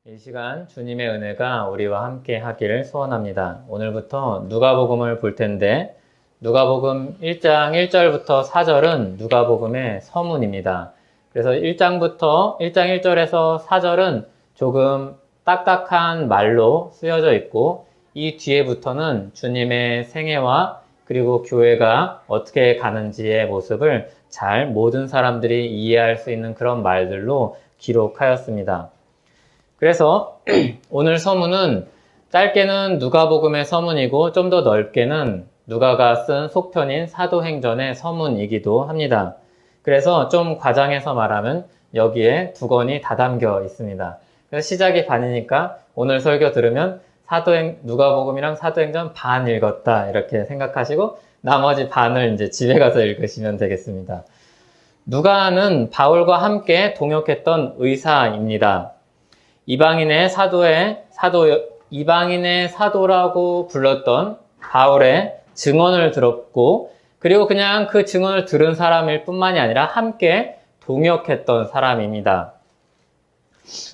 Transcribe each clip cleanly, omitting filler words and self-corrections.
이 시간 주님의 은혜가 우리와 함께 하기를 소원합니다. 오늘부터 누가복음을 볼 텐데 누가복음 1장 1절부터 4절은 누가복음의 서문입니다. 그래서 1장 1절에서 4절은 조금 딱딱한 말로 쓰여져 있고 이 뒤에부터는 주님의 생애와 그리고 교회가 어떻게 가는지의 모습을 잘 모든 사람들이 이해할 수 있는 그런 말들로 기록하였습니다. 그래서 오늘 서문은 짧게는 누가복음의 서문이고 좀 더 넓게는 누가가 쓴 속편인 사도행전의 서문이기도 합니다. 그래서 좀 과장해서 말하면 여기에 두 권이 다 담겨 있습니다. 그래서 시작이 반이니까 오늘 설교 들으면 누가복음이랑 사도행전 반 읽었다 이렇게 생각하시고 나머지 반을 이제 집에 가서 읽으시면 되겠습니다. 누가는 바울과 함께 동역했던 의사입니다. 이방인의 사도라고 불렀던 바울의 증언을 들었고, 그리고 그냥 그 증언을 들은 사람일 뿐만이 아니라 함께 동역했던 사람입니다.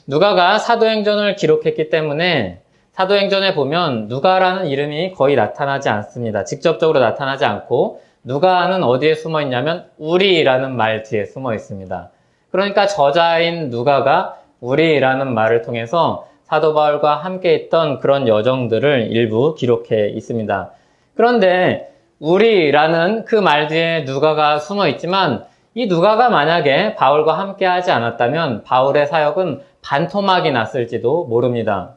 누가가 사도행전을 기록했기 때문에 사도행전에 보면 누가라는 이름이 거의 나타나지 않습니다. 직접적으로 나타나지 않고 누가는 어디에 숨어 있냐면 우리라는 말 뒤에 숨어 있습니다. 그러니까 저자인 누가가 우리라는 말을 통해서 사도 바울과 함께 있던 그런 여정들을 일부 기록해 있습니다. 그런데 우리라는 그 말 뒤에 누가가 숨어 있지만 이 누가가 만약에 바울과 함께 하지 않았다면 바울의 사역은 반토막이 났을지도 모릅니다.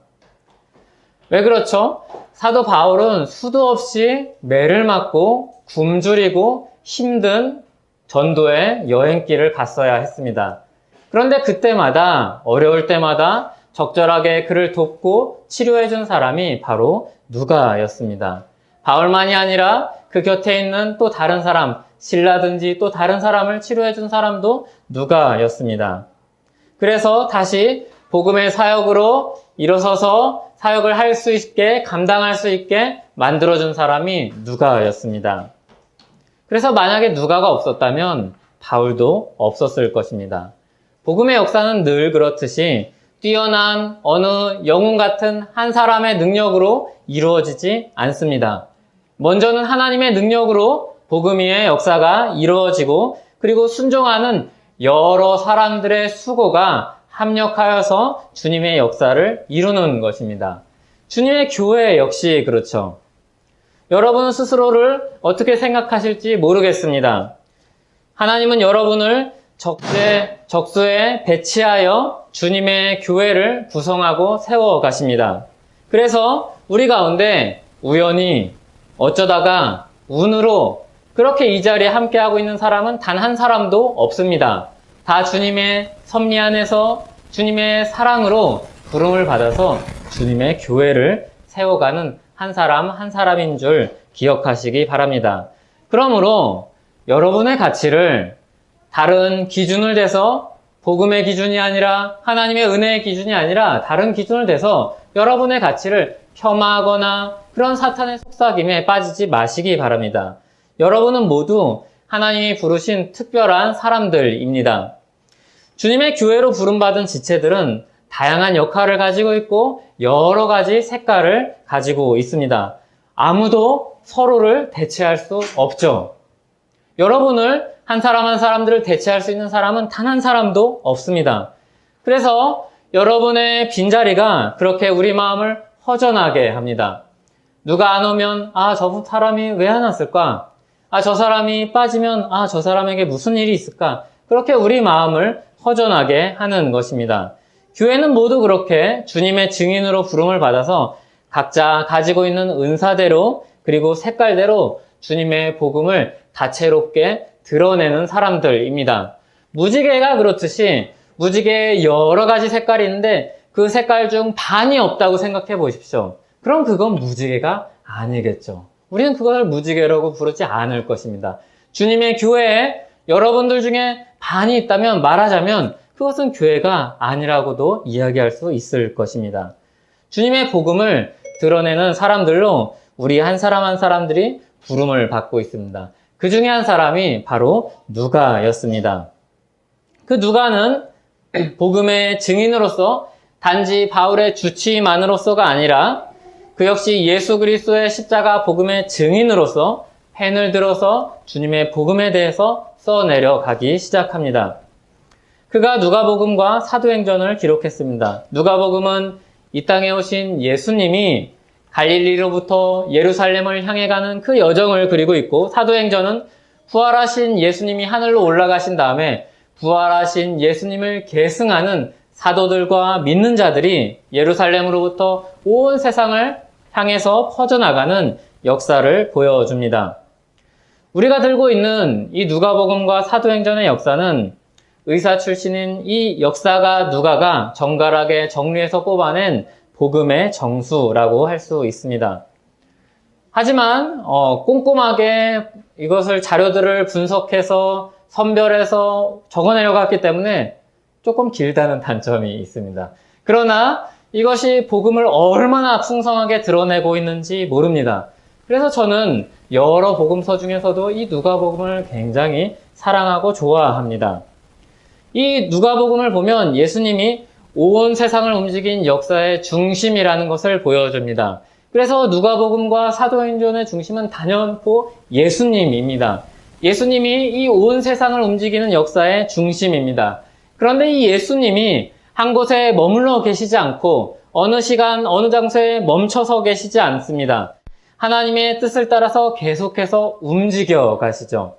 왜 그렇죠? 사도 바울은 수도 없이 매를 맞고 굶주리고 힘든 전도의 여행길을 갔어야 했습니다. 그런데 그때마다 어려울 때마다 적절하게 그를 돕고 치료해준 사람이 바로 누가였습니다. 바울만이 아니라 그 곁에 있는 또 다른 사람, 실라든지 또 다른 사람을 치료해준 사람도 누가였습니다. 그래서 다시 복음의 사역으로 일어서서 사역을 할 수 있게 감당할 수 있게 만들어준 사람이 누가였습니다. 그래서 만약에 누가가 없었다면 바울도 없었을 것입니다. 복음의 역사는 늘 그렇듯이 뛰어난 어느 영웅 같은 한 사람의 능력으로 이루어지지 않습니다. 먼저는 하나님의 능력으로 복음의 역사가 이루어지고 그리고 순종하는 여러 사람들의 수고가 합력하여서 주님의 역사를 이루는 것입니다. 주님의 교회 역시 그렇죠. 여러분 스스로를 어떻게 생각하실지 모르겠습니다. 하나님은 여러분을 적수에 배치하여 주님의 교회를 구성하고 세워 가십니다. 그래서 우리 가운데 우연히 어쩌다가 운으로 그렇게 이 자리에 함께하고 있는 사람은 단 한 사람도 없습니다. 다 주님의 섭리 안에서 주님의 사랑으로 부름을 받아서 주님의 교회를 세워가는 한 사람 한 사람인 줄 기억하시기 바랍니다. 그러므로 여러분의 가치를 다른 기준을 대서 복음의 기준이 아니라 하나님의 은혜의 기준이 아니라 다른 기준을 대서 여러분의 가치를 폄하하거나 그런 사탄의 속삭임에 빠지지 마시기 바랍니다. 여러분은 모두 하나님이 부르신 특별한 사람들입니다. 주님의 교회로 부름받은 지체들은 다양한 역할을 가지고 있고 여러 가지 색깔을 가지고 있습니다. 아무도 서로를 대체할 수 없죠. 여러분을 한 사람 한 사람들을 대체할 수 있는 사람은 단 한 사람도 없습니다. 그래서 여러분의 빈자리가 그렇게 우리 마음을 허전하게 합니다. 누가 안 오면 저 사람이 왜 안 왔을까? 저 사람이 빠지면 저 사람에게 무슨 일이 있을까? 그렇게 우리 마음을 허전하게 하는 것입니다. 교회는 모두 그렇게 주님의 증인으로 부름을 받아서 각자 가지고 있는 은사대로 그리고 색깔대로 주님의 복음을 다채롭게 드러내는 사람들입니다. 무지개가 그렇듯이 무지개에 여러 가지 색깔이 있는데 그 색깔 중 반이 없다고 생각해 보십시오. 그럼 그건 무지개가 아니겠죠. 우리는 그걸 무지개라고 부르지 않을 것입니다. 주님의 교회에 여러분들 중에 반이 있다면 말하자면 그것은 교회가 아니라고도 이야기할 수 있을 것입니다. 주님의 복음을 드러내는 사람들로 우리 한 사람 한 사람들이 부름을 받고 있습니다. 그 중에 한 사람이 바로 누가였습니다. 그 누가는 복음의 증인으로서 단지 바울의 주치의만으로서가 아니라 그 역시 예수 그리스도의 십자가 복음의 증인으로서 펜을 들어서 주님의 복음에 대해서 써내려가기 시작합니다. 그가 누가복음과 사도행전을 기록했습니다. 누가복음은 이 땅에 오신 예수님이 갈릴리로부터 예루살렘을 향해 가는 그 여정을 그리고 있고, 사도행전은 부활하신 예수님이 하늘로 올라가신 다음에 부활하신 예수님을 계승하는 사도들과 믿는 자들이 예루살렘으로부터 온 세상을 향해서 퍼져나가는 역사를 보여줍니다. 우리가 들고 있는 이 누가복음과 사도행전의 역사는 의사 출신인 이 역사가 누가가 정갈하게 정리해서 뽑아낸 복음의 정수라고 할 수 있습니다. 하지만 꼼꼼하게 이것을 자료들을 분석해서 선별해서 적어내려갔기 때문에 조금 길다는 단점이 있습니다. 그러나 이것이 복음을 얼마나 풍성하게 드러내고 있는지 모릅니다. 그래서 저는 여러 복음서 중에서도 이 누가복음을 굉장히 사랑하고 좋아합니다. 이 누가복음을 보면 예수님이 온 세상을 움직인 역사의 중심이라는 것을 보여줍니다. 그래서 누가복음과 사도행전의 중심은 단연코 예수님입니다. 예수님이 이 온 세상을 움직이는 역사의 중심입니다. 그런데 이 예수님이 한 곳에 머물러 계시지 않고 어느 시간, 어느 장소에 멈춰서 계시지 않습니다. 하나님의 뜻을 따라서 계속해서 움직여 가시죠.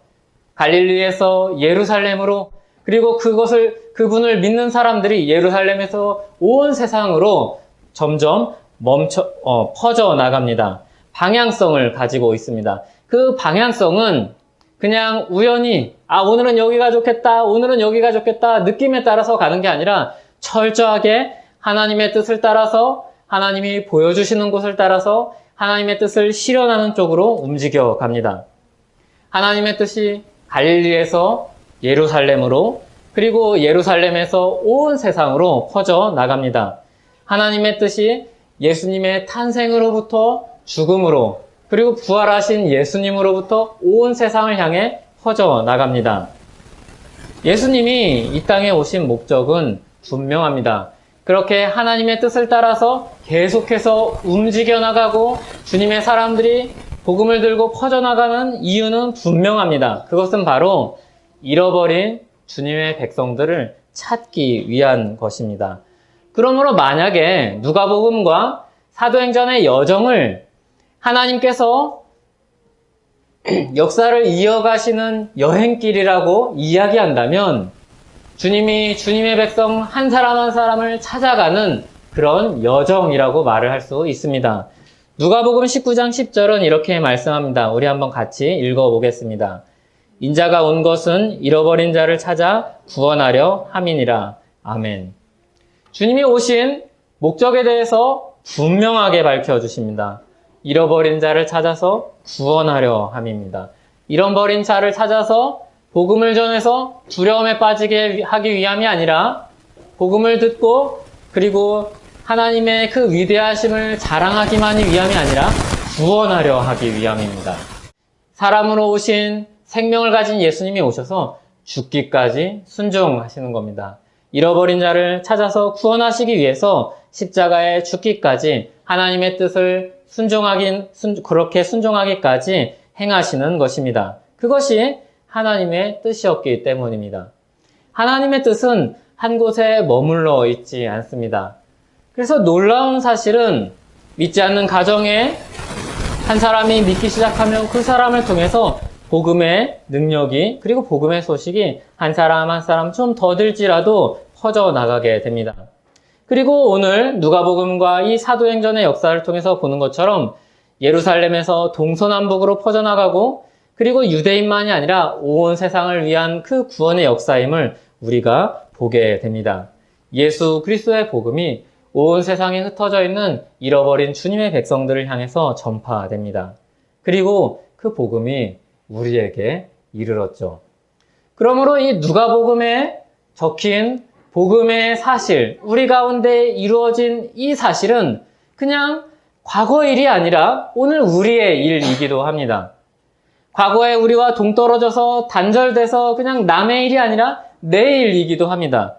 갈릴리에서 예루살렘으로, 그리고 그분을 믿는 사람들이 예루살렘에서 온 세상으로 점점 퍼져 나갑니다. 방향성을 가지고 있습니다. 그 방향성은 그냥 우연히, 오늘은 여기가 좋겠다, 오늘은 여기가 좋겠다, 느낌에 따라서 가는 게 아니라 철저하게 하나님의 뜻을 따라서, 하나님이 보여주시는 곳을 따라서 하나님의 뜻을 실현하는 쪽으로 움직여 갑니다. 하나님의 뜻이 갈릴리에서 예루살렘으로, 그리고 예루살렘에서 온 세상으로 퍼져 나갑니다. 하나님의 뜻이 예수님의 탄생으로부터 죽음으로, 그리고 부활하신 예수님으로부터 온 세상을 향해 퍼져 나갑니다. 예수님이 이 땅에 오신 목적은 분명합니다. 그렇게 하나님의 뜻을 따라서 계속해서 움직여 나가고 주님의 사람들이 복음을 들고 퍼져나가는 이유는 분명합니다. 그것은 바로 잃어버린 주님의 백성들을 찾기 위한 것입니다. 그러므로 만약에 누가복음과 사도행전의 여정을 하나님께서 역사를 이어가시는 여행길이라고 이야기한다면 주님이 주님의 백성 한 사람 한 사람을 찾아가는 그런 여정이라고 말을 할 수 있습니다. 누가복음 19장 10절은 이렇게 말씀합니다. 우리 한번 같이 읽어보겠습니다. 인자가 온 것은 잃어버린 자를 찾아 구원하려 함이니라. 아멘. 주님이 오신 목적에 대해서 분명하게 밝혀주십니다. 잃어버린 자를 찾아서 구원하려 함입니다. 잃어버린 자를 찾아서 복음을 전해서 두려움에 빠지게 하기 위함이 아니라 복음을 듣고 그리고 하나님의 그 위대하심을 자랑하기만이 위함이 아니라 구원하려 하기 위함입니다. 사람으로 오신 생명을 가진 예수님이 오셔서 죽기까지 순종하시는 겁니다. 잃어버린 자를 찾아서 구원하시기 위해서 십자가에 죽기까지 하나님의 뜻을 그렇게 순종하기까지 행하시는 것입니다. 그것이 하나님의 뜻이었기 때문입니다. 하나님의 뜻은 한 곳에 머물러 있지 않습니다. 그래서 놀라운 사실은 믿지 않는 가정에 한 사람이 믿기 시작하면 그 사람을 통해서 복음의 능력이, 그리고 복음의 소식이 한 사람 한 사람 좀 더딜지라도 퍼져나가게 됩니다. 그리고 오늘 누가복음과 이 사도행전의 역사를 통해서 보는 것처럼 예루살렘에서 동서남북으로 퍼져나가고 그리고 유대인만이 아니라 온 세상을 위한 그 구원의 역사임을 우리가 보게 됩니다. 예수 그리스도의 복음이 온 세상에 흩어져 있는 잃어버린 주님의 백성들을 향해서 전파됩니다. 그리고 그 복음이 우리에게 이르렀죠. 그러므로 이 누가복음에 적힌 복음의 사실, 우리 가운데 이루어진 이 사실은 그냥 과거 일이 아니라 오늘 우리의 일이기도 합니다. 과거에 우리와 동떨어져서 단절돼서 그냥 남의 일이 아니라 내 일이기도 합니다.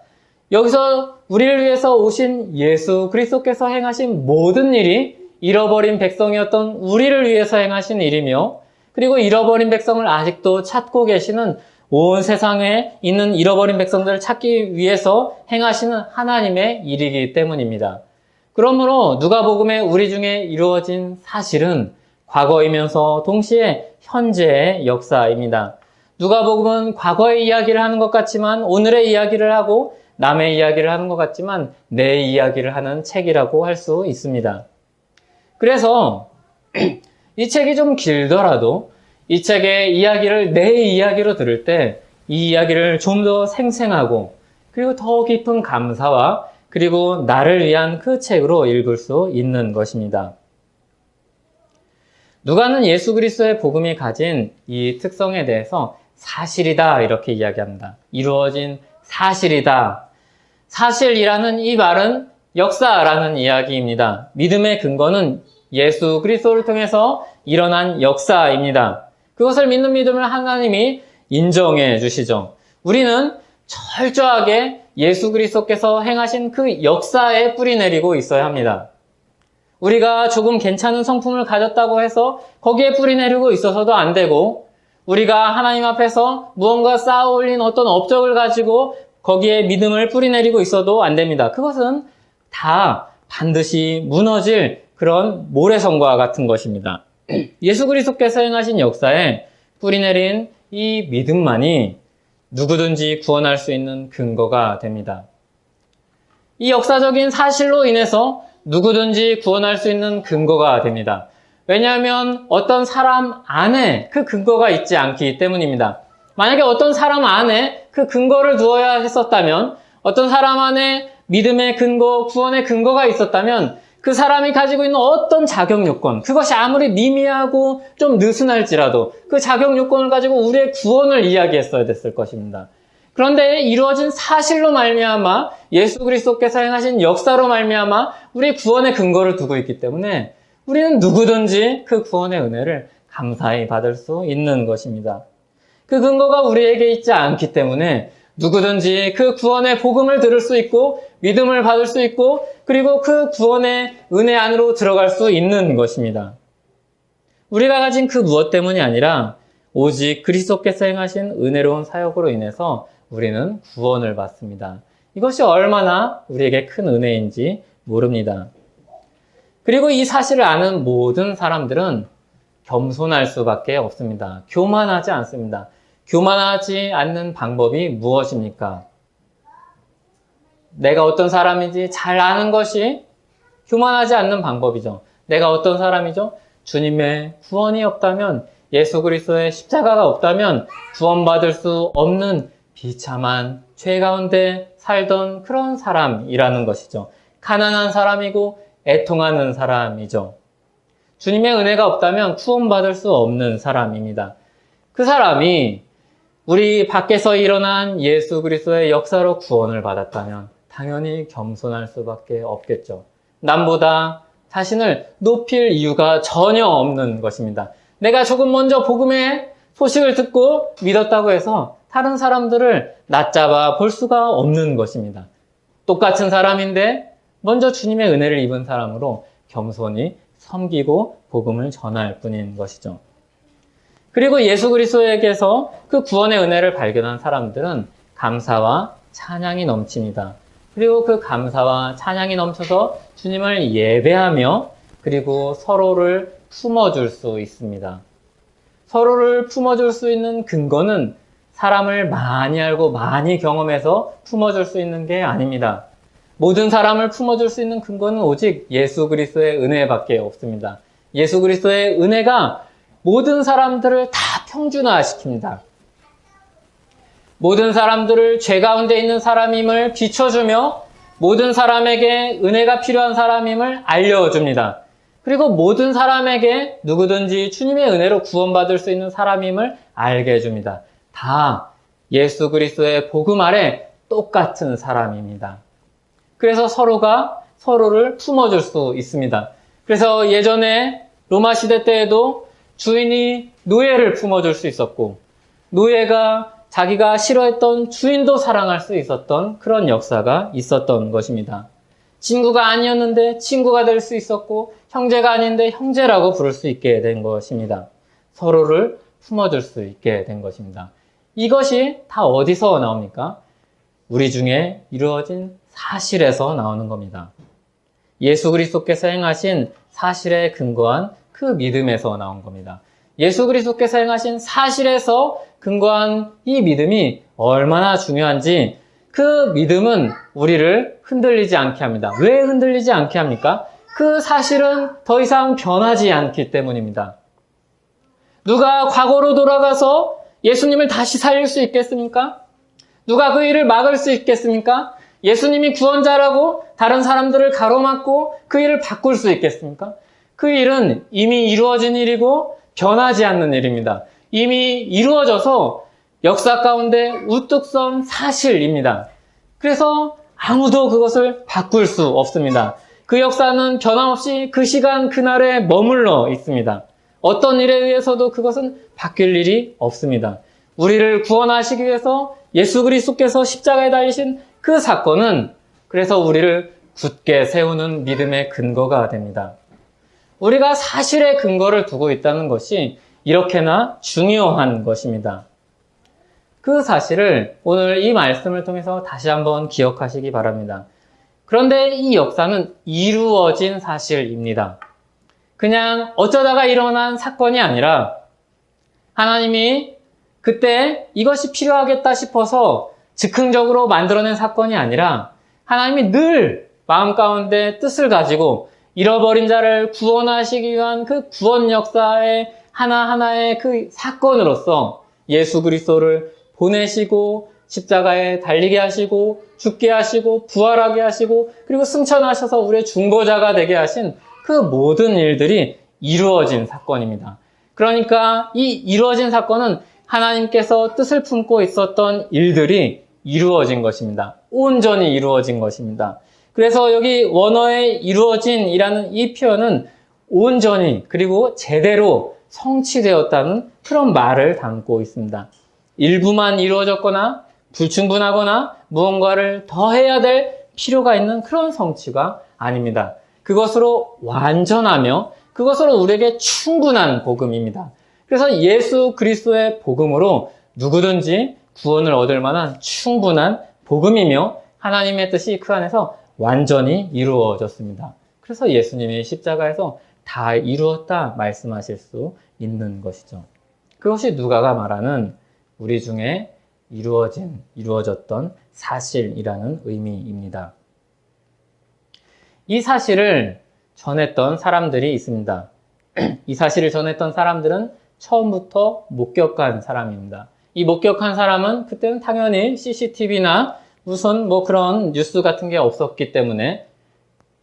여기서 우리를 위해서 오신 예수 그리스도께서 행하신 모든 일이 잃어버린 백성이었던 우리를 위해서 행하신 일이며, 그리고 잃어버린 백성을 아직도 찾고 계시는 온 세상에 있는 잃어버린 백성들을 찾기 위해서 행하시는 하나님의 일이기 때문입니다. 그러므로 누가복음에 우리 중에 이루어진 사실은 과거이면서 동시에 현재의 역사입니다. 누가복음은 과거의 이야기를 하는 것 같지만, 오늘의 이야기를 하고 남의 이야기를 하는 것 같지만 내 이야기를 하는 책이라고 할 수 있습니다. 그래서 이 책이 좀 길더라도 이 책의 이야기를 내 이야기로 들을 때 이 이야기를 좀 더 생생하고, 그리고 더 깊은 감사와, 그리고 나를 위한 그 책으로 읽을 수 있는 것입니다. 누가는 예수 그리스도의 복음이 가진 이 특성에 대해서 사실이다 이렇게 이야기합니다. 이루어진 사실이다. 사실이라는 이 말은 역사라는 이야기입니다. 믿음의 근거는 예수 그리스도를 통해서 일어난 역사입니다. 그것을 믿는 믿음을 하나님이 인정해 주시죠. 우리는 철저하게 예수 그리스도께서 행하신 그 역사에 뿌리내리고 있어야 합니다. 우리가 조금 괜찮은 성품을 가졌다고 해서 거기에 뿌리내리고 있어서도 안 되고, 우리가 하나님 앞에서 무언가 쌓아 올린 어떤 업적을 가지고 거기에 믿음을 뿌리내리고 있어도 안 됩니다. 그것은 다 반드시 무너질 그런 모래성과 같은 것입니다. 예수 그리스도께서 행하신 역사에 뿌리내린 이 믿음만이 누구든지 구원할 수 있는 근거가 됩니다. 이 역사적인 사실로 인해서 누구든지 구원할 수 있는 근거가 됩니다. 왜냐하면 어떤 사람 안에 그 근거가 있지 않기 때문입니다. 만약에 어떤 사람 안에 그 근거를 두어야 했었다면, 어떤 사람 안에 믿음의 근거, 구원의 근거가 있었다면 그 사람이 가지고 있는 어떤 자격 요건, 그것이 아무리 미미하고 좀 느슨할지라도 그 자격 요건을 가지고 우리의 구원을 이야기했어야 됐을 것입니다. 그런데 이루어진 사실로 말미암아, 예수 그리스도께서 행하신 역사로 말미암아 우리의 구원의 근거를 두고 있기 때문에 우리는 누구든지 그 구원의 은혜를 감사히 받을 수 있는 것입니다. 그 근거가 우리에게 있지 않기 때문에 누구든지 그 구원의 복음을 들을 수 있고 믿음을 받을 수 있고, 그리고 그 구원의 은혜 안으로 들어갈 수 있는 것입니다. 우리가 가진 그 무엇 때문이 아니라 오직 그리스도께서 행하신 은혜로운 사역으로 인해서 우리는 구원을 받습니다. 이것이 얼마나 우리에게 큰 은혜인지 모릅니다. 그리고 이 사실을 아는 모든 사람들은 겸손할 수밖에 없습니다. 교만하지 않습니다. 교만하지 않는 방법이 무엇입니까? 내가 어떤 사람인지 잘 아는 것이 교만하지 않는 방법이죠. 내가 어떤 사람이죠? 주님의 구원이 없다면, 예수 그리스도의 십자가가 없다면 구원받을 수 없는 비참한 죄 가운데 살던 그런 사람이라는 것이죠. 가난한 사람이고 애통하는 사람이죠. 주님의 은혜가 없다면 구원받을 수 없는 사람입니다. 그 사람이 우리 밖에서 일어난 예수 그리스도의 역사로 구원을 받았다면 당연히 겸손할 수밖에 없겠죠. 남보다 자신을 높일 이유가 전혀 없는 것입니다. 내가 조금 먼저 복음의 소식을 듣고 믿었다고 해서 다른 사람들을 낮잡아 볼 수가 없는 것입니다. 똑같은 사람인데 먼저 주님의 은혜를 입은 사람으로 겸손히 섬기고 복음을 전할 뿐인 것이죠. 그리고 예수 그리스도에게서 그 구원의 은혜를 발견한 사람들은 감사와 찬양이 넘칩니다. 그리고 그 감사와 찬양이 넘쳐서 주님을 예배하며, 그리고 서로를 품어줄 수 있습니다. 서로를 품어줄 수 있는 근거는 사람을 많이 알고 많이 경험해서 품어줄 수 있는 게 아닙니다. 모든 사람을 품어줄 수 있는 근거는 오직 예수 그리스도의 은혜밖에 없습니다. 예수 그리스도의 은혜가 모든 사람들을 다 평준화시킵니다. 모든 사람들을 죄 가운데 있는 사람임을 비춰주며, 모든 사람에게 은혜가 필요한 사람임을 알려줍니다. 그리고 모든 사람에게 누구든지 주님의 은혜로 구원받을 수 있는 사람임을 알게 해줍니다. 다 예수 그리스도의 복음 아래 똑같은 사람입니다. 그래서 서로가 서로를 품어줄 수 있습니다. 그래서 예전에 로마 시대 때에도 주인이 노예를 품어줄 수 있었고, 노예가 자기가 싫어했던 주인도 사랑할 수 있었던 그런 역사가 있었던 것입니다. 친구가 아니었는데 친구가 될 수 있었고, 형제가 아닌데 형제라고 부를 수 있게 된 것입니다. 서로를 품어줄 수 있게 된 것입니다. 이것이 다 어디서 나옵니까? 우리 중에 이루어진 사실에서 나오는 겁니다. 예수 그리스도께서 행하신 사실에 근거한 그 믿음에서 나온 겁니다. 예수 그리스도께서 행하신 사실에서 근거한 이 믿음이 얼마나 중요한지, 그 믿음은 우리를 흔들리지 않게 합니다. 왜 흔들리지 않게 합니까? 그 사실은 더 이상 변하지 않기 때문입니다. 누가 과거로 돌아가서 예수님을 다시 살릴 수 있겠습니까? 누가 그 일을 막을 수 있겠습니까? 예수님이 구원자라고 다른 사람들을 가로막고 그 일을 바꿀 수 있겠습니까? 그 일은 이미 이루어진 일이고 변하지 않는 일입니다. 이미 이루어져서 역사 가운데 우뚝 선 사실입니다. 그래서 아무도 그것을 바꿀 수 없습니다. 그 역사는 변함없이 그 시간 그날에 머물러 있습니다. 어떤 일에 의해서도 그것은 바뀔 일이 없습니다. 우리를 구원하시기 위해서 예수 그리스도께서 십자가에 달리신 그 사건은 그래서 우리를 굳게 세우는 믿음의 근거가 됩니다. 우리가 사실의 근거를 두고 있다는 것이 이렇게나 중요한 것입니다. 그 사실을 오늘 이 말씀을 통해서 다시 한번 기억하시기 바랍니다. 그런데 이 역사는 이루어진 사실입니다. 그냥 어쩌다가 일어난 사건이 아니라 하나님이 그때 이것이 필요하겠다 싶어서 즉흥적으로 만들어낸 사건이 아니라 하나님이 늘 마음 가운데 뜻을 가지고 잃어버린 자를 구원하시기 위한 그 구원 역사의 하나하나의 그 사건으로서 예수 그리스도를 보내시고 십자가에 달리게 하시고 죽게 하시고 부활하게 하시고 그리고 승천하셔서 우리의 중보자가 되게 하신 그 모든 일들이 이루어진 사건입니다. 그러니까 이 이루어진 사건은 하나님께서 뜻을 품고 있었던 일들이 이루어진 것입니다. 온전히 이루어진 것입니다. 그래서 여기 원어에 이루어진이라는 이 표현은 온전히 그리고 제대로 성취되었다는 그런 말을 담고 있습니다. 일부만 이루어졌거나 불충분하거나 무언가를 더 해야 될 필요가 있는 그런 성취가 아닙니다. 그것으로 완전하며 그것으로 우리에게 충분한 복음입니다. 그래서 예수 그리스도의 복음으로 누구든지 구원을 얻을 만한 충분한 복음이며 하나님의 뜻이 그 안에서 완전히 이루어졌습니다. 그래서 예수님이 십자가에서 다 이루었다 말씀하실 수 있는 것이죠. 그것이 누가가 말하는 우리 중에 이루어졌던 사실이라는 의미입니다. 이 사실을 전했던 사람들이 있습니다. 이 사실을 전했던 사람들은 처음부터 목격한 사람입니다. 이 목격한 사람은 그때는 당연히 CCTV나 무슨 그런 뉴스 같은 게 없었기 때문에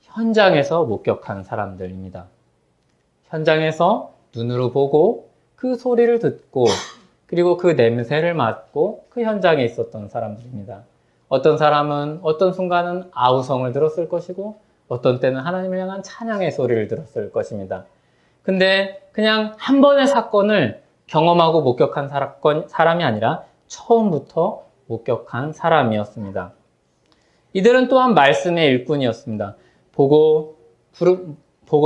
현장에서 목격한 사람들입니다. 현장에서 눈으로 보고 그 소리를 듣고 그리고 그 냄새를 맡고 그 현장에 있었던 사람들입니다. 어떤 사람은 어떤 순간은 아우성을 들었을 것이고 어떤 때는 하나님을 향한 찬양의 소리를 들었을 것입니다. 근데 그냥 한 번의 사건을 경험하고 목격한 사람이 아니라 처음부터 목격한 사람이었습니다. 이들은 또한 말씀의 일꾼이었습니다. 보고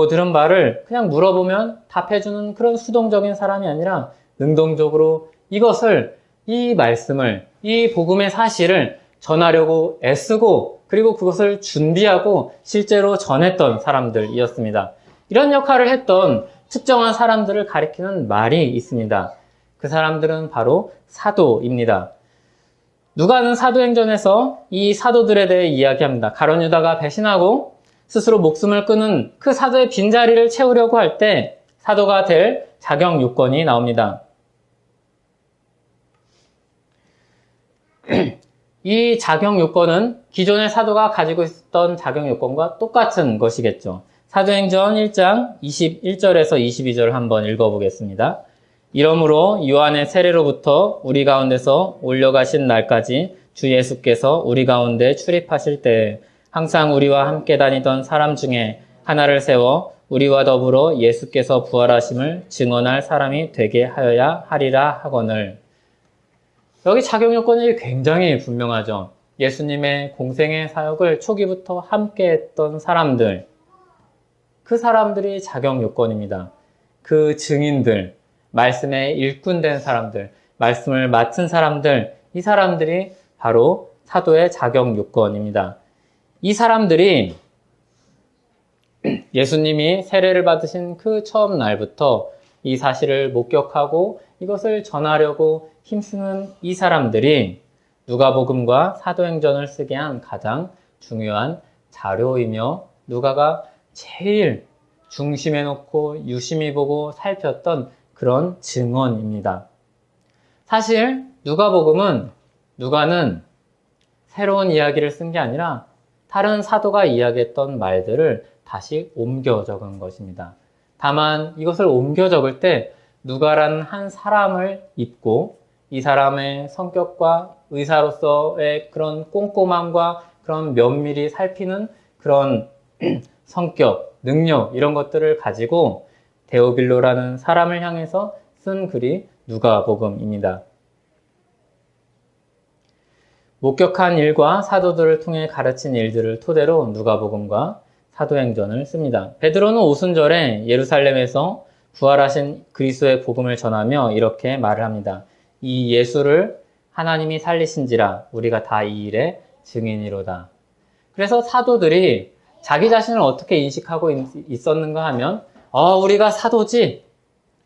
들은 바를 그냥 물어보면 답해주는 그런 수동적인 사람이 아니라 능동적으로 이 말씀을, 이 복음의 사실을 전하려고 애쓰고 그리고 그것을 준비하고 실제로 전했던 사람들이었습니다. 이런 역할을 했던 특정한 사람들을 가리키는 말이 있습니다. 그 사람들은 바로 사도입니다. 누가는 사도행전에서 이 사도들에 대해 이야기합니다. 가룟 유다가 배신하고 스스로 목숨을 끊은 그 사도의 빈자리를 채우려고 할 때 사도가 될 자격 요건이 나옵니다. 이 자격 요건은 기존의 사도가 가지고 있었던 자격 요건과 똑같은 것이겠죠. 사도행전 1장 21절에서 22절을 한번 읽어보겠습니다. 이러므로 요한의 세례로부터 우리 가운데서 올려가신 날까지 주 예수께서 우리 가운데 출입하실 때에 항상 우리와 함께 다니던 사람 중에 하나를 세워 우리와 더불어 예수께서 부활하심을 증언할 사람이 되게 하여야 하리라 하거늘. 여기 자격 요건이 굉장히 분명하죠. 예수님의 공생의 사역을 초기부터 함께 했던 사람들, 그 사람들이 자격 요건입니다. 그 증인들, 말씀의 일꾼된 사람들, 말씀을 맡은 사람들, 이 사람들이 바로 사도의 자격 요건입니다. 이 사람들이 예수님이 세례를 받으신 그 처음 날부터 이 사실을 목격하고 이것을 전하려고 힘쓰는 이 사람들이 누가복음과 사도행전을 쓰게 한 가장 중요한 자료이며 누가가 제일 중심에 놓고 유심히 보고 살폈던 그런 증언입니다. 사실 누가는 새로운 이야기를 쓴 게 아니라 다른 사도가 이야기했던 말들을 다시 옮겨 적은 것입니다. 다만 이것을 옮겨 적을 때 누가라는 한 사람을 입고 이 사람의 성격과 의사로서의 그런 꼼꼼함과 그런 면밀히 살피는 그런 성격, 능력 이런 것들을 가지고 데오빌로라는 사람을 향해서 쓴 글이 누가복음입니다. 목격한 일과 사도들을 통해 가르친 일들을 토대로 누가복음과 사도행전을 씁니다. 베드로는 오순절에 예루살렘에서 부활하신 그리스도의 복음을 전하며 이렇게 말을 합니다. 이 예수를 하나님이 살리신지라 우리가 다 이 일의 증인이로다. 그래서 사도들이 자기 자신을 어떻게 인식하고 있었는가 하면 우리가 사도지,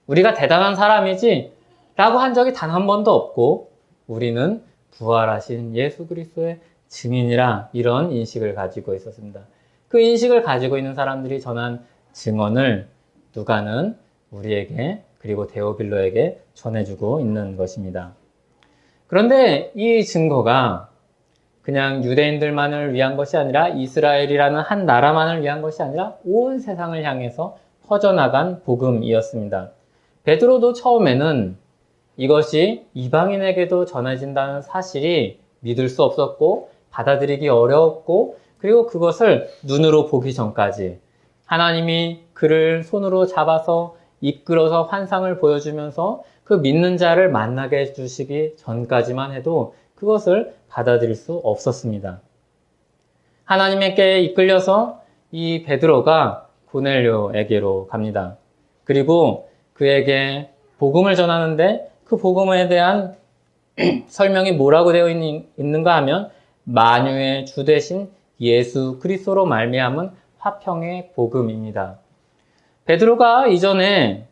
우리가 대단한 사람이지 라고 한 적이 단 한 번도 없고 우리는 부활하신 예수 그리스도의 증인이라 이런 인식을 가지고 있었습니다. 그 인식을 가지고 있는 사람들이 전한 증언을 누가는 우리에게 그리고 데오빌로에게 전해주고 있는 것입니다. 그런데 이 증거가 그냥 유대인들만을 위한 것이 아니라 이스라엘이라는 한 나라만을 위한 것이 아니라 온 세상을 향해서 퍼져나간 복음이었습니다. 베드로도 처음에는 이것이 이방인에게도 전해진다는 사실이 믿을 수 없었고 받아들이기 어려웠고 그리고 그것을 눈으로 보기 전까지 하나님이 그를 손으로 잡아서 이끌어서 환상을 보여주면서 그 믿는 자를 만나게 해주시기 전까지만 해도 그것을 받아들일 수 없었습니다. 하나님께 이끌려서 이 베드로가 고넬료에게로 갑니다. 그리고 그에게 복음을 전하는데 그 복음에 대한 설명이 뭐라고 되어 있는가 하면 만유의 주 되신 예수 그리스도로 말미암은 화평의 복음입니다. 베드로가 이전에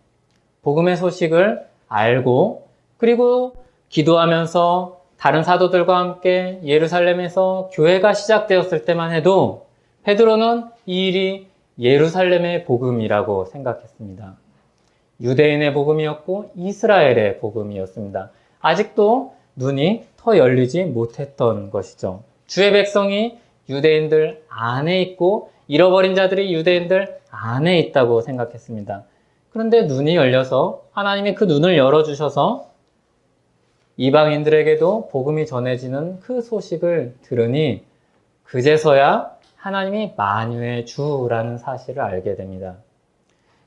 복음의 소식을 알고 그리고 기도하면서 다른 사도들과 함께 예루살렘에서 교회가 시작되었을 때만 해도 베드로는 이 일이 예루살렘의 복음이라고 생각했습니다. 유대인의 복음이었고 이스라엘의 복음이었습니다. 아직도 눈이 더 열리지 못했던 것이죠. 주의 백성이 유대인들 안에 있고 잃어버린 자들이 유대인들 안에 있다고 생각했습니다. 그런데 눈이 열려서 하나님이 그 눈을 열어주셔서 이방인들에게도 복음이 전해지는 그 소식을 들으니 그제서야 하나님이 만유의 주라는 사실을 알게 됩니다.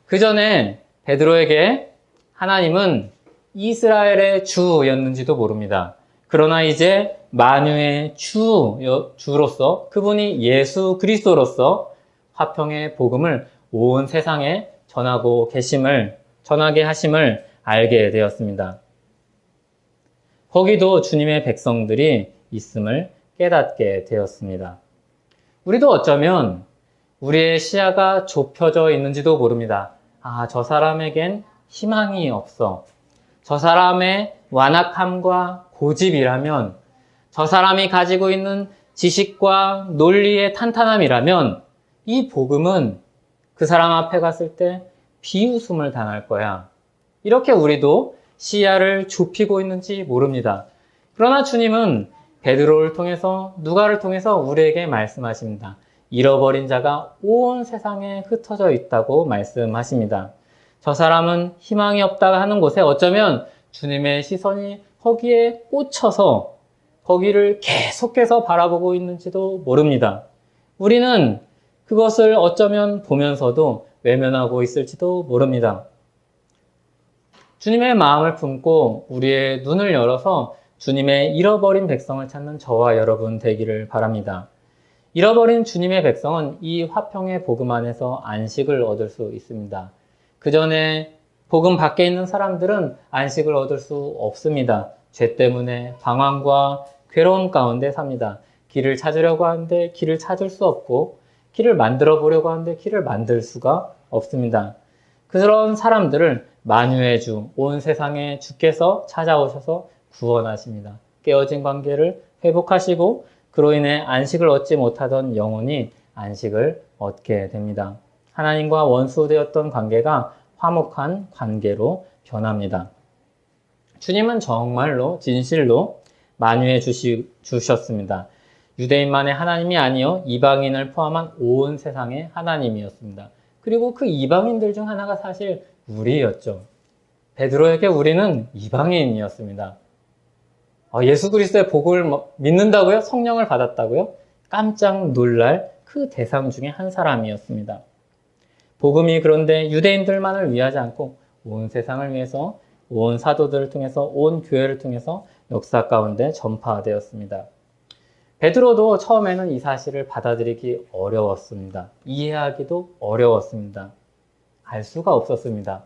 그 전에 베드로에게 하나님은 이스라엘의 주였는지도 모릅니다. 그러나 이제 만유의 주로서 그분이 예수 그리스도로서 화평의 복음을 온 세상에 전하게 하심을 알게 되었습니다. 거기도 주님의 백성들이 있음을 깨닫게 되었습니다. 우리도 어쩌면 우리의 시야가 좁혀져 있는지도 모릅니다. 저 사람에겐 희망이 없어. 저 사람의 완악함과 고집이라면, 저 사람이 가지고 있는 지식과 논리의 탄탄함이라면 이 복음은 그 사람 앞에 갔을 때 비웃음을 당할 거야. 이렇게 우리도 시야를 좁히고 있는지 모릅니다. 그러나 주님은 베드로를 통해서 누가를 통해서 우리에게 말씀하십니다. 잃어버린 자가 온 세상에 흩어져 있다고 말씀하십니다. 저 사람은 희망이 없다가 하는 곳에 어쩌면 주님의 시선이 거기에 꽂혀서 거기를 계속해서 바라보고 있는지도 모릅니다. 우리는 그것을 어쩌면 보면서도 외면하고 있을지도 모릅니다. 주님의 마음을 품고 우리의 눈을 열어서 주님의 잃어버린 백성을 찾는 저와 여러분 되기를 바랍니다. 잃어버린 주님의 백성은 이 화평의 복음 안에서 안식을 얻을 수 있습니다. 그 전에 복음 밖에 있는 사람들은 안식을 얻을 수 없습니다. 죄 때문에 방황과 괴로움 가운데 삽니다. 길을 찾으려고 하는데 길을 찾을 수 없고, 길을 만들어 보려고 하는데 길을 만들 수가 없습니다. 그런 사람들을 만유의 주, 온 세상에 주께서 찾아오셔서 구원하십니다. 깨어진 관계를 회복하시고 그로 인해 안식을 얻지 못하던 영혼이 안식을 얻게 됩니다. 하나님과 원수되었던 관계가 화목한 관계로 변합니다. 주님은 정말로 진실로 만유해 주셨습니다. 유대인만의 하나님이 아니요 이방인을 포함한 온 세상의 하나님이었습니다. 그리고 그 이방인들 중 하나가 사실 우리였죠. 베드로에게 우리는 이방인이었습니다. 예수 그리스도의 복을 믿는다고요? 성령을 받았다고요? 깜짝 놀랄 그 대상 중에 한 사람이었습니다. 복음이 그런데 유대인들만을 위하지 않고 온 세상을 위해서, 온 사도들을 통해서, 온 교회를 통해서 역사 가운데 전파되었습니다. 베드로도 처음에는 이 사실을 받아들이기 어려웠습니다. 이해하기도 어려웠습니다. 알 수가 없었습니다.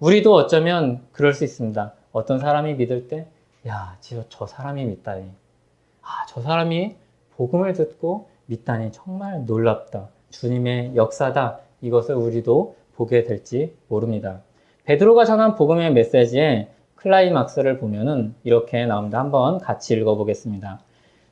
우리도 어쩌면 그럴 수 있습니다. 어떤 사람이 믿을 때, 야, 저 사람이 믿다니. 저 사람이 복음을 듣고 믿다니 정말 놀랍다. 주님의 역사다. 이것을 우리도 보게 될지 모릅니다. 베드로가 전한 복음의 메시지의 클라이막스를 보면은 이렇게 나옵니다. 한번 같이 읽어보겠습니다.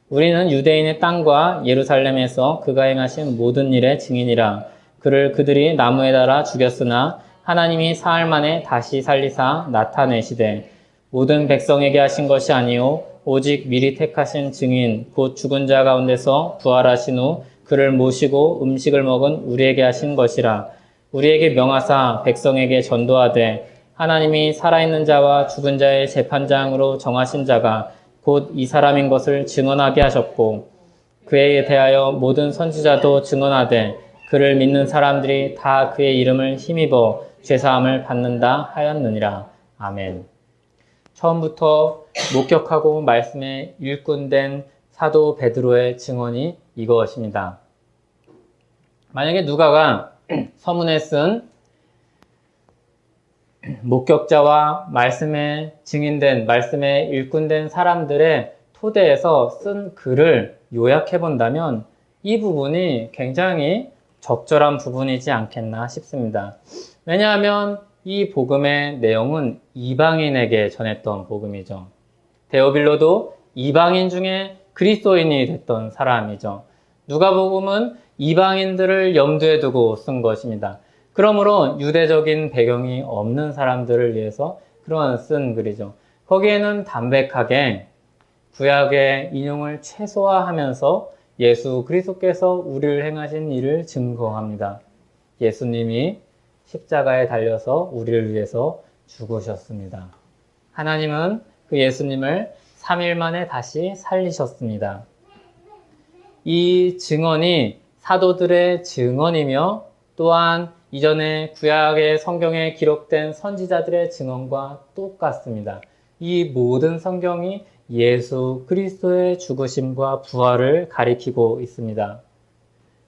우리는 유대인의 땅과 예루살렘에서 그가 행하신 모든 일의 증인이라. 그를 그들이 나무에 달아 죽였으나 하나님이 사흘 만에 다시 살리사 나타내시되 모든 백성에게 하신 것이 아니요 오직 미리 택하신 증인 곧 죽은 자 가운데서 부활하신 후 그를 모시고 음식을 먹은 우리에게 하신 것이라. 우리에게 명하사 백성에게 전도하되 하나님이 살아있는 자와 죽은 자의 재판장으로 정하신 자가 곧 이 사람인 것을 증언하게 하셨고 그에 대하여 모든 선지자도 증언하되 그를 믿는 사람들이 다 그의 이름을 힘입어 죄사함을 받는다 하였느니라. 아멘. 처음부터 목격하고 말씀에 일꾼된 사도 베드로의 증언이 이것입니다. 만약에 누가가 서문에 쓴 목격자와 말씀에 증인된, 말씀에 일꾼된 사람들의 토대에서 쓴 글을 요약해 본다면 이 부분이 굉장히 적절한 부분이지 않겠나 싶습니다. 왜냐하면 이 복음의 내용은 이방인에게 전했던 복음이죠. 데오빌로도 이방인 중에 그리스도인이 됐던 사람이죠. 누가복음은 이방인들을 염두에 두고 쓴 것입니다. 그러므로 유대적인 배경이 없는 사람들을 위해서 그런 쓴 글이죠. 거기에는 담백하게 구약의 인용을 최소화하면서 예수 그리스도께서 우리를 행하신 일을 증거합니다. 예수님이 십자가에 달려서 우리를 위해서 죽으셨습니다. 하나님은 그 예수님을 3일 만에 다시 살리셨습니다. 이 증언이 사도들의 증언이며 또한 이전에 구약의 성경에 기록된 선지자들의 증언과 똑같습니다. 이 모든 성경이 예수 그리스도의 죽으심과 부활을 가리키고 있습니다.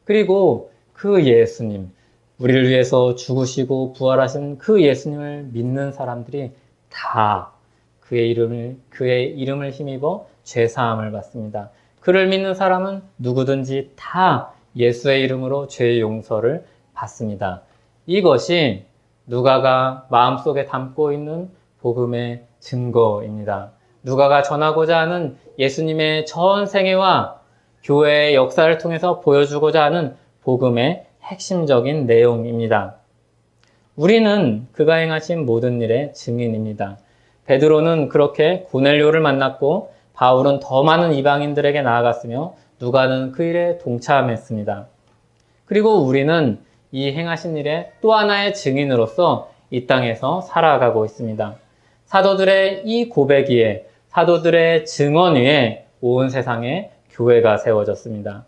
그리고 그 예수님, 우리를 위해서 죽으시고 부활하신 그 예수님을 믿는 사람들이 다 그의 이름을 힘입어 죄사함을 받습니다. 그를 믿는 사람은 누구든지 다 예수의 이름으로 죄의 용서를 받습니다. 이것이 누가가 마음속에 담고 있는 복음의 증거입니다. 누가가 전하고자 하는 예수님의 전 생애와 교회의 역사를 통해서 보여주고자 하는 복음의 핵심적인 내용입니다. 우리는 그가 행하신 모든 일의 증인입니다. 베드로는 그렇게 고넬료를 만났고 바울은 더 많은 이방인들에게 나아갔으며 누가는 그 일에 동참했습니다. 그리고 우리는 이 행하신 일의 또 하나의 증인으로서 이 땅에서 살아가고 있습니다. 사도들의 이 고백 위에, 사도들의 증언 위에 온 세상에 교회가 세워졌습니다.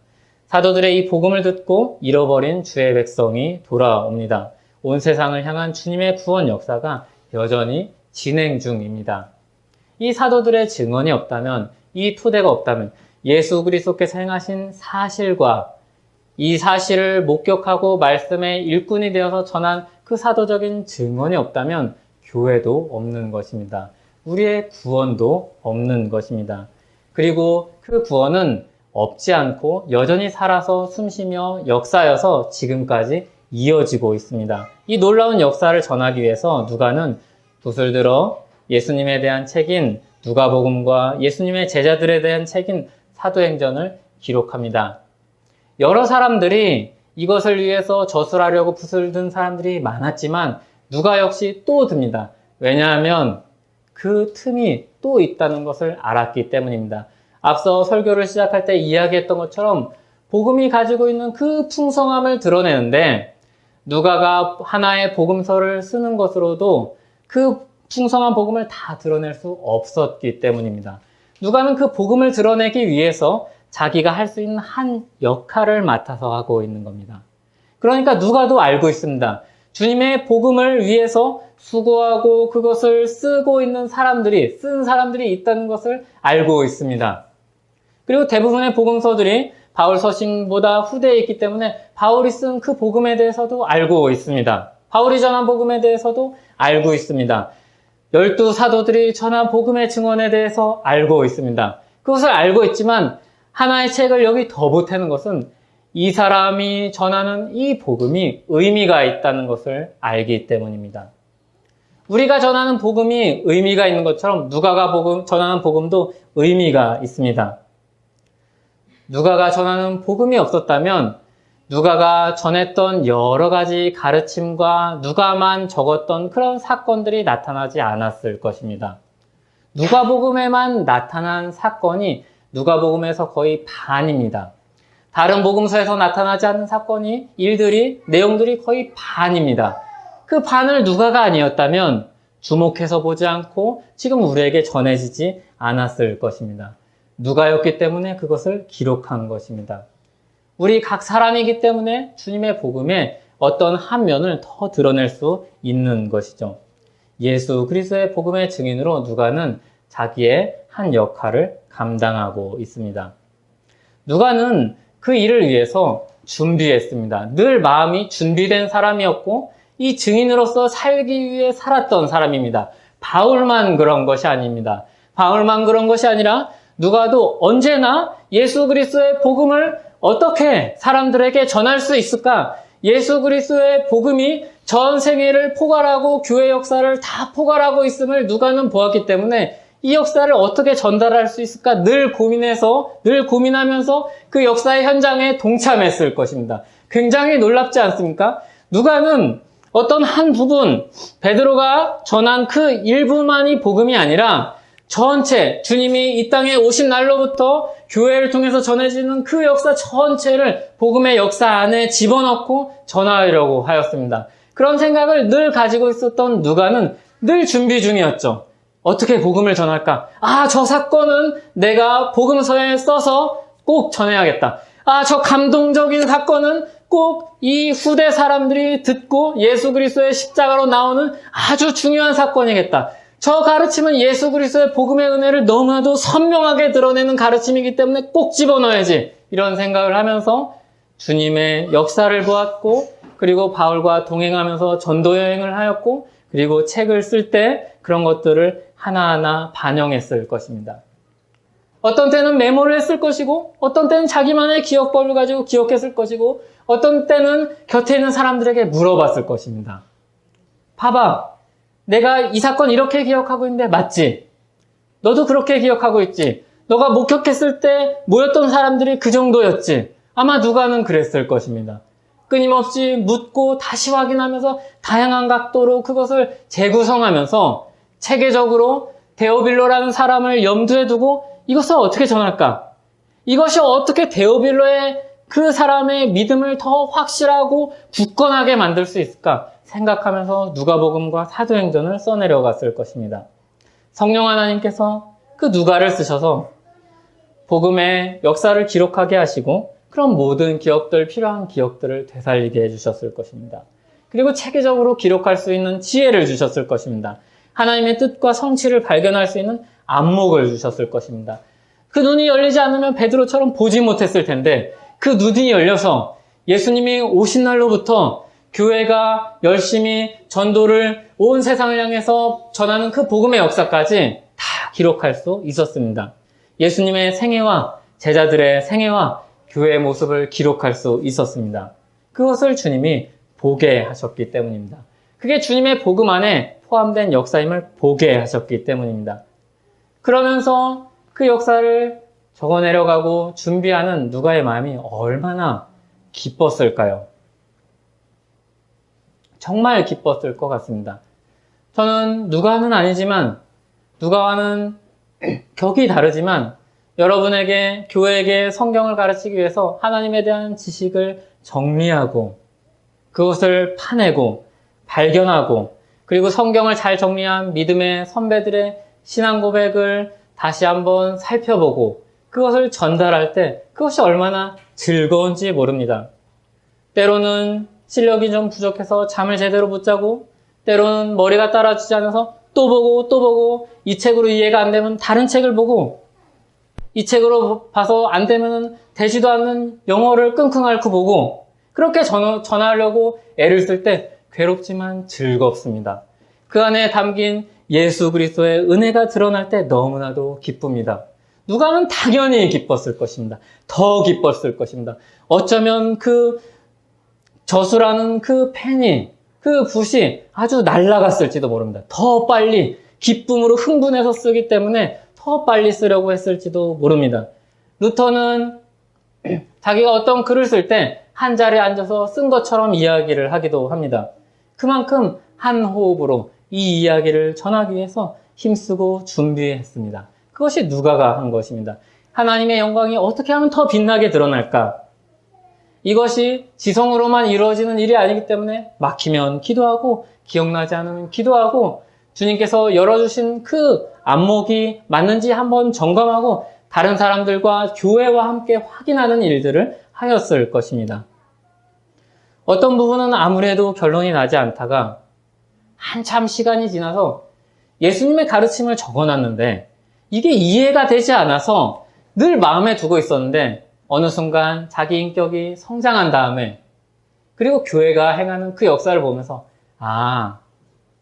사도들의 이 복음을 듣고 잃어버린 주의 백성이 돌아옵니다. 온 세상을 향한 주님의 구원 역사가 여전히 진행 중입니다. 이 사도들의 증언이 없다면, 이 토대가 없다면 예수 그리스도께서 행하신 사실과 이 사실을 목격하고 말씀의 일꾼이 되어서 전한 그 사도적인 증언이 없다면 교회도 없는 것입니다. 우리의 구원도 없는 것입니다. 그리고 그 구원은 없지 않고 여전히 살아서 숨쉬며 역사여서 지금까지 이어지고 있습니다. 이 놀라운 역사를 전하기 위해서 누가는 붓을 들어 예수님에 대한 책인 누가복음과 예수님의 제자들에 대한 책인 사도행전을 기록합니다. 여러 사람들이 이것을 위해서 저술하려고 붓을 든 사람들이 많았지만 누가 역시 또 듭니다. 왜냐하면 그 틈이 또 있다는 것을 알았기 때문입니다. 앞서 설교를 시작할 때 이야기했던 것처럼 복음이 가지고 있는 그 풍성함을 드러내는데 누가가 하나의 복음서를 쓰는 것으로도 그 풍성한 복음을 다 드러낼 수 없었기 때문입니다. 누가는 그 복음을 드러내기 위해서 자기가 할 수 있는 한 역할을 맡아서 하고 있는 겁니다. 그러니까 누가도 알고 있습니다. 주님의 복음을 위해서 수고하고 그것을 쓰고 있는 사람들이, 쓴 사람들이 있다는 것을 알고 있습니다. 그리고 대부분의 복음서들이 바울 서신보다 후대에 있기 때문에 바울이 쓴 그 복음에 대해서도 알고 있습니다. 바울이 전한 복음에 대해서도 알고 있습니다. 12 사도들이 전한 복음의 증언에 대해서 알고 있습니다. 그것을 알고 있지만 하나의 책을 여기 더 보태는 것은 이 사람이 전하는 이 복음이 의미가 있다는 것을 알기 때문입니다. 우리가 전하는 복음이 의미가 있는 것처럼 누가가 전하는 복음도 의미가 있습니다. 누가가 전하는 복음이 없었다면 누가가 전했던 여러 가지 가르침과 누가만 적었던 그런 사건들이 나타나지 않았을 것입니다. 누가복음에만 나타난 사건이 누가복음에서 거의 반입니다. 다른 복음서에서 나타나지 않는 사건이, 일들이, 내용들이 거의 반입니다. 그 반을 누가가 아니었다면 주목해서 보지 않고 지금 우리에게 전해지지 않았을 것입니다. 누가였기 때문에 그것을 기록한 것입니다. 우리 각 사람이기 때문에 주님의 복음에 어떤 한 면을 더 드러낼 수 있는 것이죠. 예수 그리스도의 복음의 증인으로 누가는 자기의 한 역할을 감당하고 있습니다. 누가는 그 일을 위해서 준비했습니다. 늘 마음이 준비된 사람이었고 이 증인으로서 살기 위해 살았던 사람입니다. 바울만 그런 것이 아닙니다. 바울만 그런 것이 아니라 누가도 언제나 예수 그리스도의 복음을 어떻게 사람들에게 전할 수 있을까? 예수 그리스도의 복음이 전 세계를 포괄하고 교회 역사를 다 포괄하고 있음을 누가는 보았기 때문에 이 역사를 어떻게 전달할 수 있을까 늘 고민하면서 그 역사의 현장에 동참했을 것입니다. 굉장히 놀랍지 않습니까? 누가는 어떤 한 부분, 베드로가 전한 그 일부만이 복음이 아니라 전체, 주님이 이 땅에 오신 날로부터 교회를 통해서 전해지는 그 역사 전체를 복음의 역사 안에 집어넣고 전하려고 하였습니다. 그런 생각을 늘 가지고 있었던 누가는 늘 준비 중이었죠. 어떻게 복음을 전할까? 저 사건은 내가 복음서에 써서 꼭 전해야겠다. 저 감동적인 사건은 꼭 이 후대 사람들이 듣고 예수 그리스도의 십자가로 나오는 아주 중요한 사건이겠다. 저 가르침은 예수 그리스도의 복음의 은혜를 너무나도 선명하게 드러내는 가르침이기 때문에 꼭 집어넣어야지. 이런 생각을 하면서 주님의 역사를 보았고 그리고 바울과 동행하면서 전도 여행을 하였고 그리고 책을 쓸 때 그런 것들을 하나하나 반영했을 것입니다. 어떤 때는 메모를 했을 것이고 어떤 때는 자기만의 기억법을 가지고 기억했을 것이고 어떤 때는 곁에 있는 사람들에게 물어봤을 것입니다. 봐봐. 내가 이 사건 이렇게 기억하고 있는데 맞지? 너도 그렇게 기억하고 있지? 너가 목격했을 때 모였던 사람들이 그 정도였지? 아마 누가는 그랬을 것입니다. 끊임없이 묻고 다시 확인하면서 다양한 각도로 그것을 재구성하면서 체계적으로 데오빌로라는 사람을 염두에 두고 이것을 어떻게 전할까? 이것이 어떻게 데오빌로의 그 사람의 믿음을 더 확실하고 굳건하게 만들 수 있을까? 생각하면서 누가복음과 사도행전을 써내려갔을 것입니다. 성령 하나님께서 그 누가를 쓰셔서 복음의 역사를 기록하게 하시고 그런 모든 기억들, 필요한 기억들을 되살리게 해주셨을 것입니다. 그리고 체계적으로 기록할 수 있는 지혜를 주셨을 것입니다. 하나님의 뜻과 성취를 발견할 수 있는 안목을 주셨을 것입니다. 그 눈이 열리지 않으면 베드로처럼 보지 못했을 텐데 그 눈이 열려서 예수님이 오신 날로부터 교회가 열심히 전도를 온 세상을 향해서 전하는 그 복음의 역사까지 다 기록할 수 있었습니다. 예수님의 생애와 제자들의 생애와 교회의 모습을 기록할 수 있었습니다. 그것을 주님이 보게 하셨기 때문입니다. 그게 주님의 복음 안에 포함된 역사임을 보게 하셨기 때문입니다. 그러면서 그 역사를 적어내려가고 준비하는 누가의 마음이 얼마나 기뻤을까요? 정말 기뻤을 것 같습니다. 저는 누가는 아니지만, 누가와는 격이 다르지만 여러분에게, 교회에게 성경을 가르치기 위해서 하나님에 대한 지식을 정리하고 그것을 파내고 발견하고 그리고 성경을 잘 정리한 믿음의 선배들의 신앙 고백을 다시 한번 살펴보고 그것을 전달할 때 그것이 얼마나 즐거운지 모릅니다. 때로는 실력이 좀 부족해서 잠을 제대로 못 자고 때로는 머리가 따라주지 않아서 또 보고 이 책으로 이해가 안 되면 다른 책을 보고 이 책으로 봐서 안 되면 되지도 않는 영어를 끙끙 앓고 보고 그렇게 전하려고 애를 쓸 때 괴롭지만 즐겁습니다. 그 안에 담긴 예수 그리스도의 은혜가 드러날 때 너무나도 기쁩니다. 누가는 당연히 기뻤을 것입니다. 더 기뻤을 것입니다. 어쩌면 그 저수라는 그 펜이, 그 붓이 아주 날아갔을지도 모릅니다. 더 빨리 기쁨으로 흥분해서 쓰기 때문에 더 빨리 쓰려고 했을지도 모릅니다. 루터는 자기가 어떤 글을 쓸 때 한 자리에 앉아서 쓴 것처럼 이야기를 하기도 합니다. 그만큼 한 호흡으로 이 이야기를 전하기 위해서 힘쓰고 준비했습니다. 그것이 누가가 한 것입니다. 하나님의 영광이 어떻게 하면 더 빛나게 드러날까? 이것이 지성으로만 이루어지는 일이 아니기 때문에 막히면 기도하고 기억나지 않으면 기도하고 주님께서 열어주신 그 안목이 맞는지 한번 점검하고 다른 사람들과 교회와 함께 확인하는 일들을 하였을 것입니다. 어떤 부분은 아무래도 결론이 나지 않다가 한참 시간이 지나서 예수님의 가르침을 적어놨는데 이게 이해가 되지 않아서 늘 마음에 두고 있었는데 어느 순간 자기 인격이 성장한 다음에 그리고 교회가 행하는 그 역사를 보면서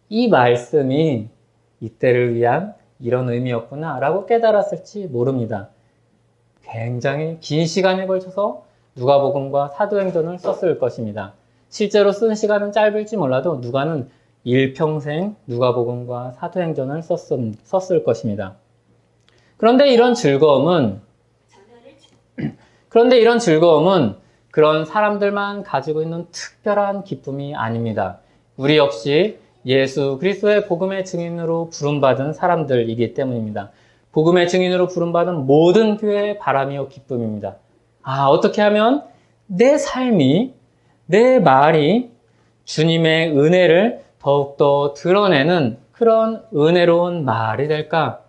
이 말씀이 이때를 위한 이런 의미였구나 라고 깨달았을지 모릅니다. 굉장히 긴 시간에 걸쳐서 누가복음과 사도행전을 썼을 것입니다. 실제로 쓴 시간은 짧을지 몰라도 누가는 일평생 누가복음과 사도행전을 썼을 것입니다. 그런데 이런 즐거움은 그런 사람들만 가지고 있는 특별한 기쁨이 아닙니다. 우리 역시 예수 그리스도의 복음의 증인으로 부름받은 사람들이기 때문입니다. 복음의 증인으로 부름받은 모든 교회의 바람이요 기쁨입니다. 어떻게 하면 내 삶이, 내 말이 주님의 은혜를 더욱더 드러내는 그런 은혜로운 말이 될까?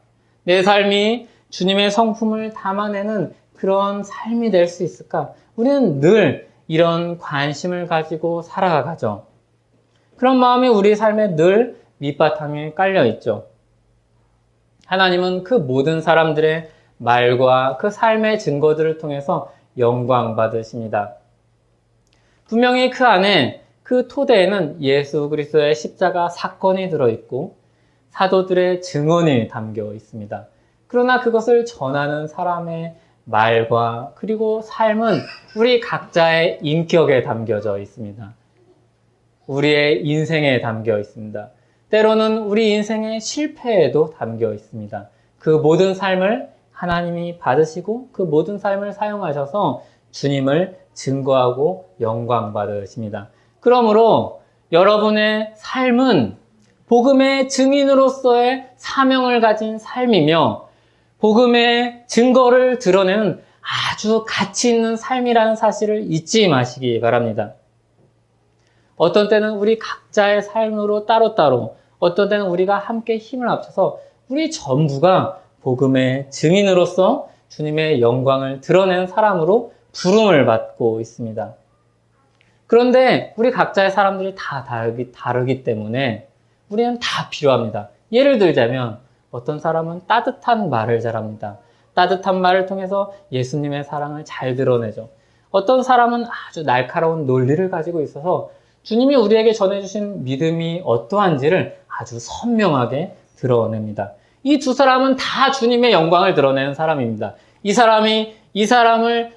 내 삶이 주님의 성품을 담아내는 그런 삶이 될 수 있을까? 우리는 늘 이런 관심을 가지고 살아가죠. 그런 마음이 우리 삶에 늘 밑바탕에 깔려 있죠. 하나님은 그 모든 사람들의 말과 그 삶의 증거들을 통해서 영광 받으십니다. 분명히 그 안에 그 토대에는 예수 그리스도의 십자가 사건이 들어있고 사도들의 증언이 담겨 있습니다. 그러나 그것을 전하는 사람의 말과 그리고 삶은 우리 각자의 인격에 담겨져 있습니다. 우리의 인생에 담겨 있습니다. 때로는 우리 인생의 실패에도 담겨 있습니다. 그 모든 삶을 하나님이 받으시고 그 모든 삶을 사용하셔서 주님을 증거하고 영광 받으십니다. 그러므로 여러분의 삶은 복음의 증인으로서의 사명을 가진 삶이며 복음의 증거를 드러내는 아주 가치 있는 삶이라는 사실을 잊지 마시기 바랍니다. 어떤 때는 우리 각자의 삶으로 따로따로, 어떤 때는 우리가 함께 힘을 합쳐서 우리 전부가 복음의 증인으로서 주님의 영광을 드러내는 사람으로 부름을 받고 있습니다. 그런데 우리 각자의 사람들이 다 다르기 때문에 우리는 다 필요합니다. 예를 들자면 어떤 사람은 따뜻한 말을 잘합니다. 따뜻한 말을 통해서 예수님의 사랑을 잘 드러내죠. 어떤 사람은 아주 날카로운 논리를 가지고 있어서 주님이 우리에게 전해주신 믿음이 어떠한지를 아주 선명하게 드러냅니다. 이 두 사람은 다 주님의 영광을 드러내는 사람입니다. 이 사람을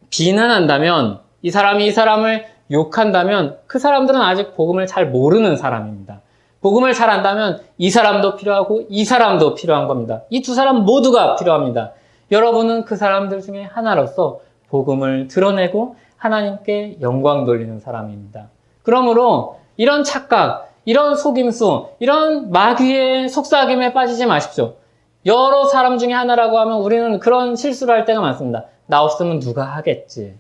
비난한다면, 이 사람을 욕한다면 그 사람들은 아직 복음을 잘 모르는 사람입니다. 복음을 잘 안다면 이 사람도 필요하고 이 사람도 필요한 겁니다. 이 두 사람 모두가 필요합니다. 여러분은 그 사람들 중에 하나로서 복음을 드러내고 하나님께 영광 돌리는 사람입니다. 그러므로 이런 착각, 이런 속임수, 이런 마귀의 속삭임에 빠지지 마십시오. 여러 사람 중에 하나라고 하면 우리는 그런 실수를 할 때가 많습니다. 나 없으면 누가 하겠지.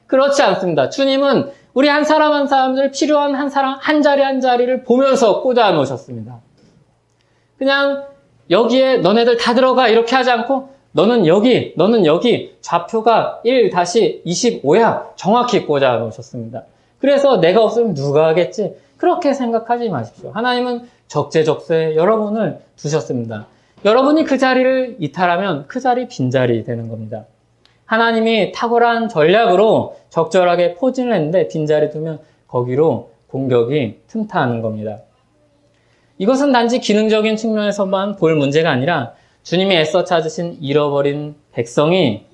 그렇지 않습니다. 주님은 우리 한 사람 한 사람들 필요한 한 사람 한 자리 한 자리를 보면서 꽂아 놓으셨습니다. 그냥 여기에 너네들 다 들어가 이렇게 하지 않고 너는 여기 좌표가 1-25야 정확히 꽂아 놓으셨습니다. 그래서 내가 없으면 누가 하겠지? 그렇게 생각하지 마십시오. 하나님은 적재적소에 여러분을 두셨습니다. 여러분이 그 자리를 이탈하면 그 자리 빈자리 되는 겁니다. 하나님이 탁월한 전략으로 적절하게 포진을 했는데 빈자리 두면 거기로 공격이 틈타는 겁니다. 이것은 단지 기능적인 측면에서만 볼 문제가 아니라 주님이 애써 찾으신 잃어버린 백성이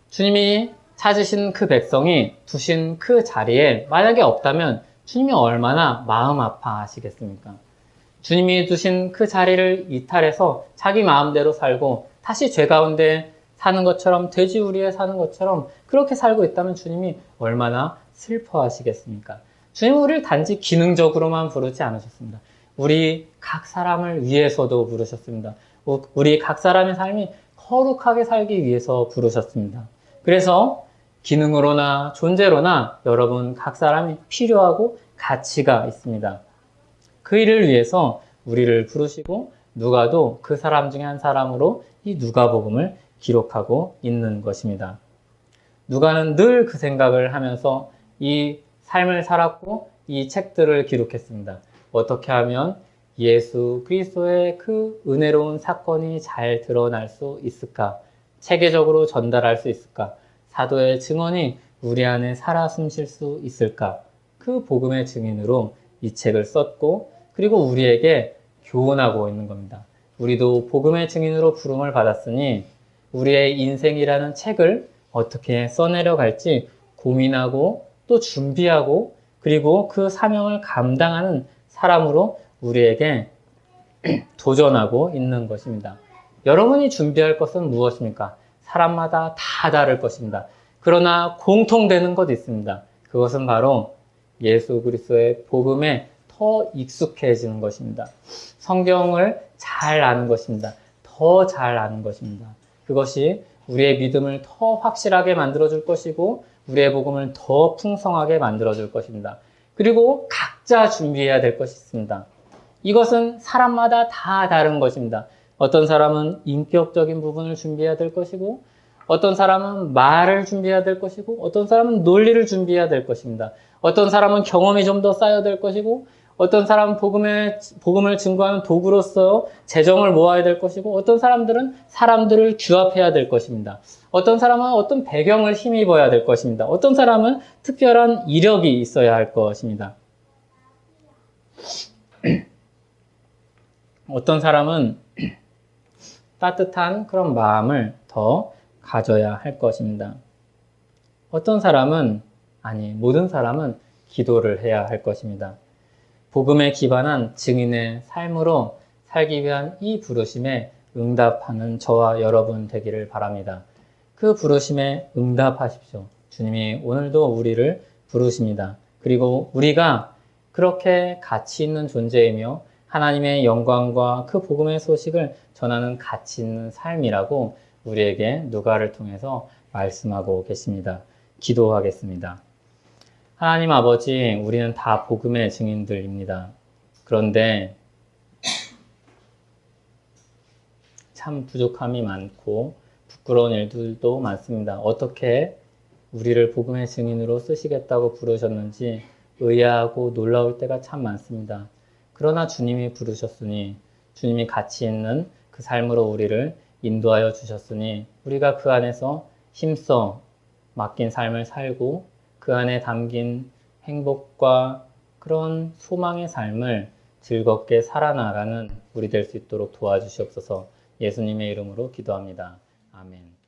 주님이 찾으신 그 백성이 두신 그 자리에 만약에 없다면 주님이 얼마나 마음 아파하시겠습니까? 주님이 두신 그 자리를 이탈해서 자기 마음대로 살고 다시 죄 가운데 사는 것처럼 돼지우리에 사는 것처럼 그렇게 살고 있다면 주님이 얼마나 슬퍼하시겠습니까? 주님은 우리를 단지 기능적으로만 부르지 않으셨습니다. 우리 각 사람을 위해서도 부르셨습니다. 우리 각 사람의 삶이 거룩하게 살기 위해서 부르셨습니다. 그래서 기능으로나 존재로나 여러분 각 사람이 필요하고 가치가 있습니다. 그 일을 위해서 우리를 부르시고 누가도 그 사람 중에 한 사람으로 이 누가복음을 기록하고 있는 것입니다. 누가는 늘 그 생각을 하면서 이 삶을 살았고 이 책들을 기록했습니다. 어떻게 하면 예수 그리스도의 그 은혜로운 사건이 잘 드러날 수 있을까? 체계적으로 전달할 수 있을까? 사도의 증언이 우리 안에 살아 숨쉴 수 있을까? 그 복음의 증인으로 이 책을 썼고 그리고 우리에게 교훈하고 있는 겁니다. 우리도 복음의 증인으로 부름을 받았으니 우리의 인생이라는 책을 어떻게 써내려 갈지 고민하고 또 준비하고 그리고 그 사명을 감당하는 사람으로 우리에게 도전하고 있는 것입니다. 여러분이 준비할 것은 무엇입니까? 사람마다 다 다를 것입니다. 그러나 공통되는 것이 있습니다. 그것은 바로 예수 그리스도의 복음에 더 익숙해지는 것입니다. 성경을 잘 아는 것입니다. 더 잘 아는 것입니다. 그것이 우리의 믿음을 더 확실하게 만들어줄 것이고 우리의 복음을 더 풍성하게 만들어줄 것입니다. 그리고 각자 준비해야 될 것이 있습니다. 이것은 사람마다 다 다른 것입니다. 어떤 사람은 인격적인 부분을 준비해야 될 것이고 어떤 사람은 말을 준비해야 될 것이고 어떤 사람은 논리를 준비해야 될 것입니다. 어떤 사람은 경험이 좀 더 쌓여야 될 것이고 어떤 사람은 복음을 증거하는 도구로서 재정을 모아야 될 것이고 어떤 사람들은 사람들을 규합해야 될 것입니다. 어떤 사람은 어떤 배경을 힘입어야 될 것입니다. 어떤 사람은 특별한 이력이 있어야 할 것입니다. 어떤 사람은 따뜻한 그런 마음을 더 가져야 할 것입니다. 어떤 사람은, 모든 사람은 기도를 해야 할 것입니다. 복음에 기반한 증인의 삶으로 살기 위한 이 부르심에 응답하는 저와 여러분 되기를 바랍니다. 그 부르심에 응답하십시오. 주님이 오늘도 우리를 부르십니다. 그리고 우리가 그렇게 가치 있는 존재이며 하나님의 영광과 그 복음의 소식을 전하는 가치 있는 삶이라고 우리에게 누가를 통해서 말씀하고 계십니다. 기도하겠습니다. 하나님 아버지, 우리는 다 복음의 증인들입니다. 그런데 참 부족함이 많고 부끄러운 일들도 많습니다. 어떻게 우리를 복음의 증인으로 쓰시겠다고 부르셨는지 의아하고 놀라울 때가 참 많습니다. 그러나 주님이 부르셨으니 주님이 가치 있는 그 삶으로 우리를 인도하여 주셨으니 우리가 그 안에서 힘써 맡긴 삶을 살고 그 안에 담긴 행복과 그런 소망의 삶을 즐겁게 살아나가는 우리 될 수 있도록 도와주시옵소서. 예수님의 이름으로 기도합니다. 아멘.